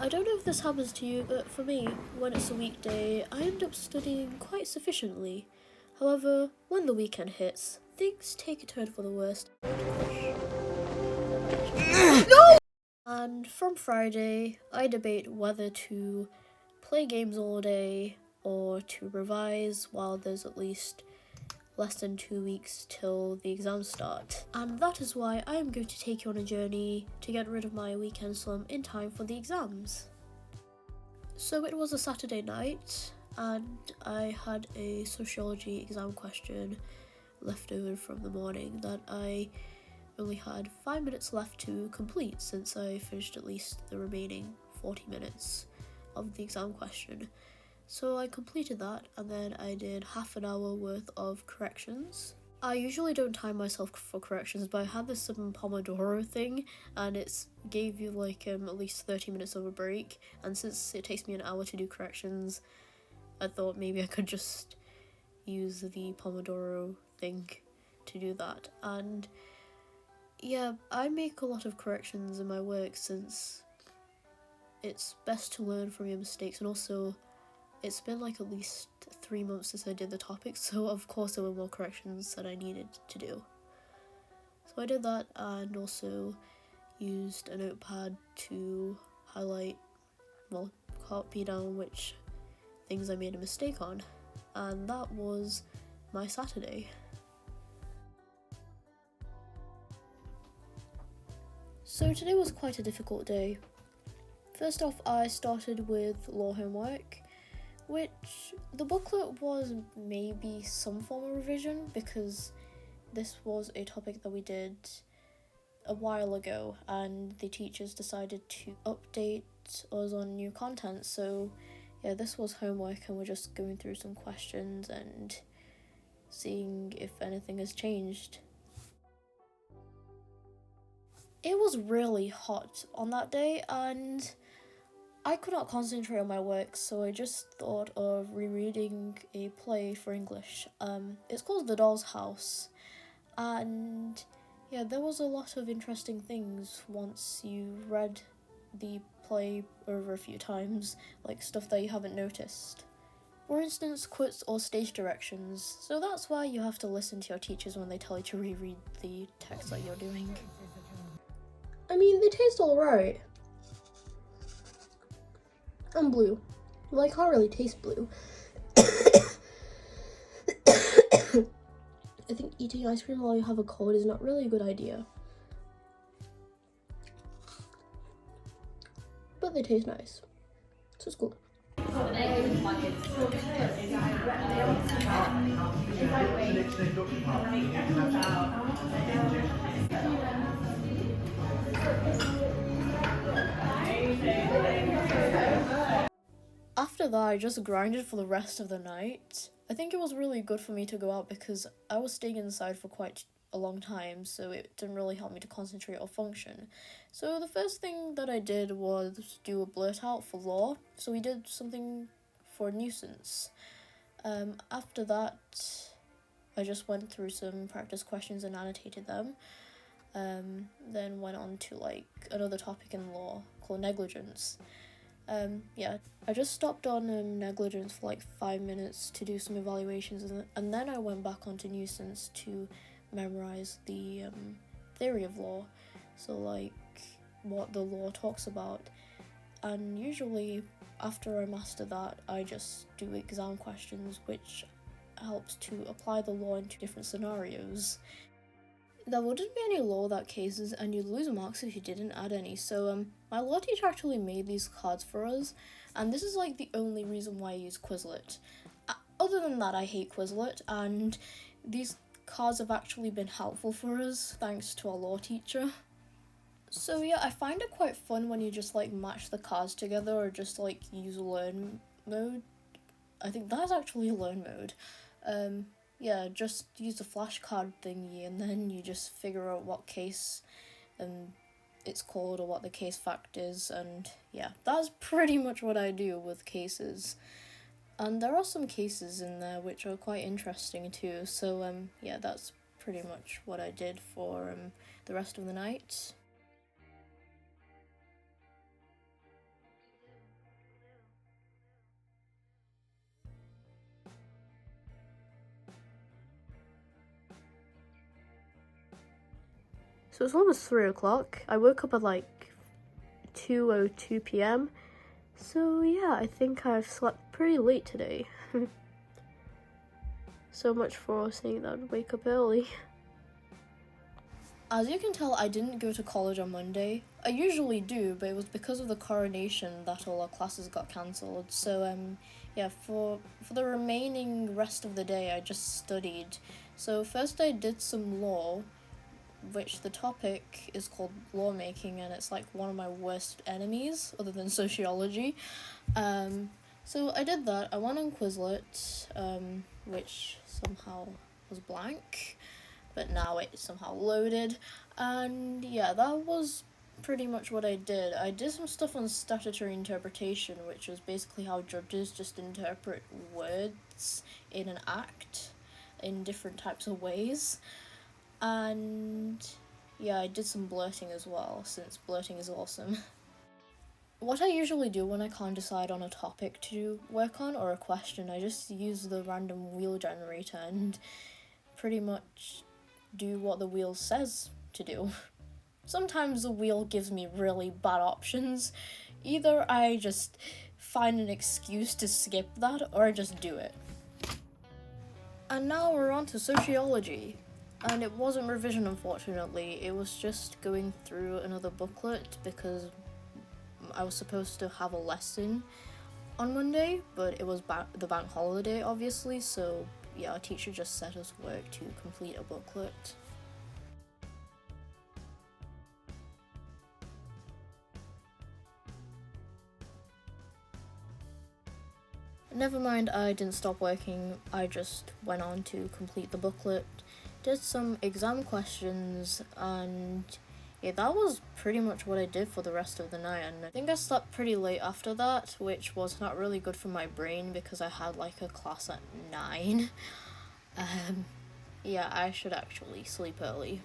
I don't know if this happens to you, but for me, when it's a weekday, I end up studying quite sufficiently. However, when the weekend hits, things take a turn for the worst. And from Friday, I debate whether to play games all day or to revise while there's at least less than 2 weeks till the exams start. And that is why I am going to take you on a journey to get rid of my weekend slump in time for the exams. So it was a Saturday night and I had a sociology exam question left over from the morning that I only had 5 minutes left to complete since I finished at least the remaining 40 minutes of the exam question. So I completed that and then I did half an hour worth of corrections. I usually don't time myself for corrections, but I had this Pomodoro thing and it's gave you like at least 30 minutes of a break, and since it takes me an hour to do corrections, I thought maybe I could just use the Pomodoro thing to do that. And yeah, I make a lot of corrections in my work since it's best to learn from your mistakes, and also it's been like at least 3 months since I did the topic, so of course there were more corrections that I needed to do. So I did that and also used a notepad to highlight, copy down which things I made a mistake on. And that was my Saturday. So today was quite a difficult day. First off, I started with law homework, which the booklet was maybe some form of revision because this was a topic that we did a while ago and the teachers decided to update us on new content. So yeah, this was homework and we're just going through some questions and seeing if anything has changed. It was really hot on that day and I could not concentrate on my work, so I just thought of rereading a play for English. It's called The Doll's House, and yeah, there was a lot of interesting things once you read the play over a few times, like stuff that you haven't noticed. For instance, quotes or stage directions, so that's why you have to listen to your teachers when they tell you to reread the text that you're doing. I mean, they taste alright. I'm blue. Well, I can't really taste blue. I think eating ice cream while you have a cold is not really a good idea. But they taste nice. So it's cool. After that, I just grinded for the rest of the night. I think it was really good for me to go out because I was staying inside for quite a long time, so it didn't really help me to concentrate or function. So the first thing that I did was do a blurt out for law. So we did something for nuisance. After that, I just went through some practice questions and annotated them. Then went on to like another topic in law called negligence. I just stopped on negligence for like 5 minutes to do some evaluations, and then I went back onto nuisance to memorize the theory of law, so like what the law talks about. And usually after I master that, I just do exam questions, which helps to apply the law into different scenarios. There wouldn't be any law that cases, and you'd lose marks if you didn't add any. So my law teacher actually made these cards for us, and this is like the only reason why I use Quizlet. Other than that, I hate Quizlet, and these cards have actually been helpful for us thanks to our law teacher. So yeah, I find it quite fun when you just like match the cards together or just like use learn mode. I think that's actually learn mode. Just use the flashcard thingy and then you just figure out what case it's called or what the case fact is, and yeah, that's pretty much what I do with cases. And there are some cases in there which are quite interesting too, so that's pretty much what I did for the rest of the night. So it's almost 3 o'clock. I woke up at like 2:02 p.m. So yeah, I think I've slept pretty late today. So much for saying that I'd wake up early. As you can tell, I didn't go to college on Monday. I usually do, but it was because of the coronation that all our classes got cancelled. So yeah, for the remaining rest of the day, I just studied. So first I did some law, which the topic is called lawmaking, and it's like one of my worst enemies other than sociology. So I did that. I went on Quizlet, which somehow was blank, but now it somehow loaded. And yeah, that was pretty much what I did. I did some stuff on statutory interpretation, which is basically how judges just interpret words in an act in different types of ways. And yeah, I did some blurting as well, since blurting is awesome. What I usually do when I can't decide on a topic to work on or a question, I just use the random wheel generator and pretty much do what the wheel says to do. Sometimes the wheel gives me really bad options. Either I just find an excuse to skip that, or I just do it. And now we're on to sociology. And it wasn't revision, unfortunately. It was just going through another booklet because I was supposed to have a lesson on Monday, but it was the bank holiday, obviously, so yeah, our teacher just set us work to complete a booklet. Never mind, I didn't stop working, I just went on to complete the booklet, did some exam questions, and yeah, that was pretty much what I did for the rest of the night. And I think I slept pretty late after that, which was not really good for my brain because I had like a class at 9. Yeah, I should actually sleep early.